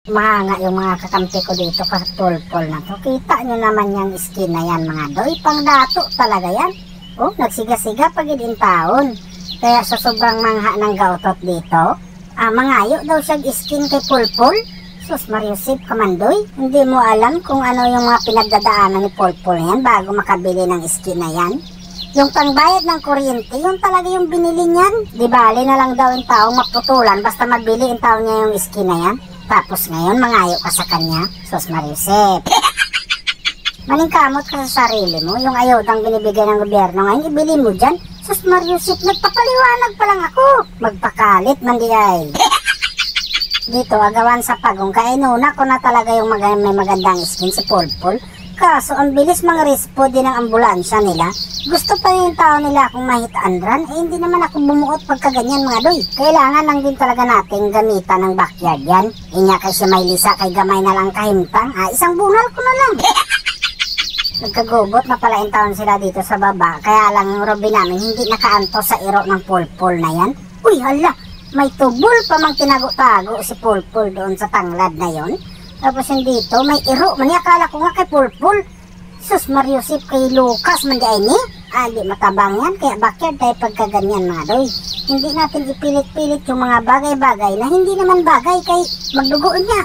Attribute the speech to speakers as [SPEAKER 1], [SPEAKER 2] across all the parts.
[SPEAKER 1] Mahanga yung mga kakampi ko dito katulpol na to. Kita nyo naman yung skin na yan mga doy. Pang dato talaga yan. Oh, nagsiga-siga pagid in taon. Kaya sa sobrang mangha ng gautot dito, mangayo daw siya skin kay Pulpol. Sus Mariusip kamandoy, hindi mo alam kung ano yung mga pinagdadaanan ni Pulpol yan bago makabili ng skin na yan. Yung pangbayad ng kuryente, yung talaga yung binili niyan. Di bali na lang daw yung taong maputulan basta mabili yung tao niya yung skin na yan. Tapos ngayon mangayo ka sa kanya. Sus Mariusip, malingkamot ka sa sarili mo. Yung ayodang binibigay ng gobyerno ngayon, ibili mo dyan. Sus Mariusip, nagpapaliwanag pa lang ako. Magpakalit man di ay. Dito agawan sa pagong, kaya inuna ko na talaga yung may magandang skin si Pulpol. Kaso ang bilis mga respo din ng ambulansya nila. Gusto pa yung tao nila akong mahit-andran. Hindi naman ako bumuot pagkaganyan mga doy. Kailangan lang din talaga nating gamitan ng backyard yan. Inya kay si Maylisa kay gamay na lang kahimtang. Isang bunal ko na lang. Nagkagubot na pala yung taon sila dito sa baba. Kaya lang yung Robby namin hindi nakaanto sa iro ng Pulpol na yan. Uy hala, may tubol pa mang tinago-tago si Pulpol doon sa tanglad na yon. Tapos yung dito, may iro. Akala ko nga kay Pulpol. Sus Mariusip kay Lucas man di ay ni. Di matabang yan. Kaya backyard tayo pagkaganyan mga doy. Hindi natin ipilit-pilit yung mga bagay-bagay na hindi naman bagay kay magdugoon niya.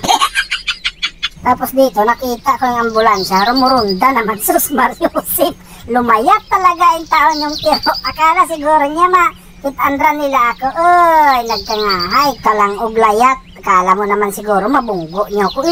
[SPEAKER 1] Tapos dito, nakita ko yung ambulansya. Rumurunda naman. Sus Mariusip. Lumayat talaga yung taon yung iro. Akala siguro niya kitandran nila ako. Uy, nagkangahay ka lang uglayat. Akala mo naman siguro mabunggo niyo ko.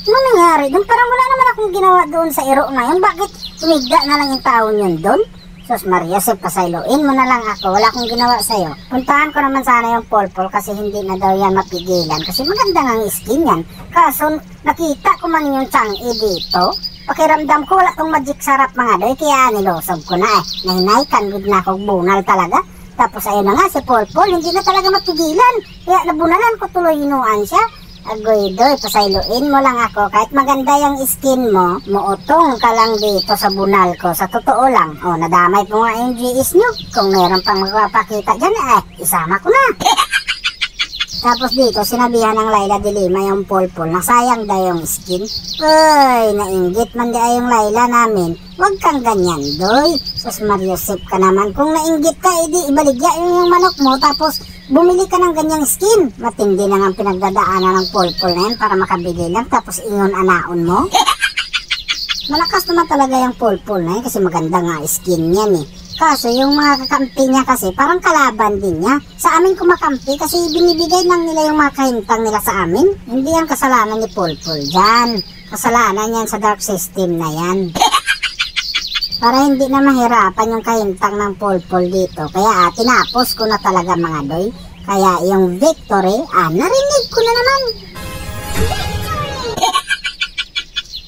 [SPEAKER 1] Ano nangyari doon? Parang wala naman akong ginawa doon sa iro na yun. Bakit tumigda na lang yung taon yun doon? Sus Mariusip, pasayloin mo na lang ako. Wala akong ginawa sa'yo. Puntahan ko naman sana yung Pulpol kasi hindi na daw yan mapigilan. Kasi maganda nga ang skin yan. Kaso nakita ko man yung Chang'e dito. Pakiramdam ko wala tong magic sarap mga doy. Kaya nilosob ko na Nahinaykan good na akong bunal talaga. Tapos ayun na nga si Pulpol, hindi na talaga mapigilan. Kaya nabunalan ko tuloy inuan siya. Agoy doy, pasayloin mo lang ako. Kahit maganda yung skin mo, muutong ka lang dito sa bunal ko. Sa totoo lang. Nadamay po nga yung GS nyo. Kung meron pang magpapakita dyan, isama ko na. Tapos dito, sinabihan ng Laila de Lima yung Pulpol na sayang daw yung skin. Uy, nainggit man di ay yung Laila namin. Huwag kang ganyan, doy. Sus Mariusip ka naman. Kung nainggit ka, edi ibaligya yung manok mo. Tapos bumili ka ng ganyang skin. Matindi na nga pinagdadaanan ng Pulpol na yan para makabili lang. Tapos ingon anaon mo. Malakas naman talaga yung Pulpol na yan kasi maganda nga skin yan Kaso yung mga kakampi niya kasi parang kalaban din niya. Sa amin kumakampi kasi binibigay lang nila yung mga kahintang nila sa amin. Hindi yan kasalanan ni Pulpol dyan. Kasalanan yan sa dark system na yan. Para hindi na mahirapan yung kahintang ng Pulpol dito. Kaya tinapos ko na talaga mga doy. Kaya yung victory, narinig ko na naman.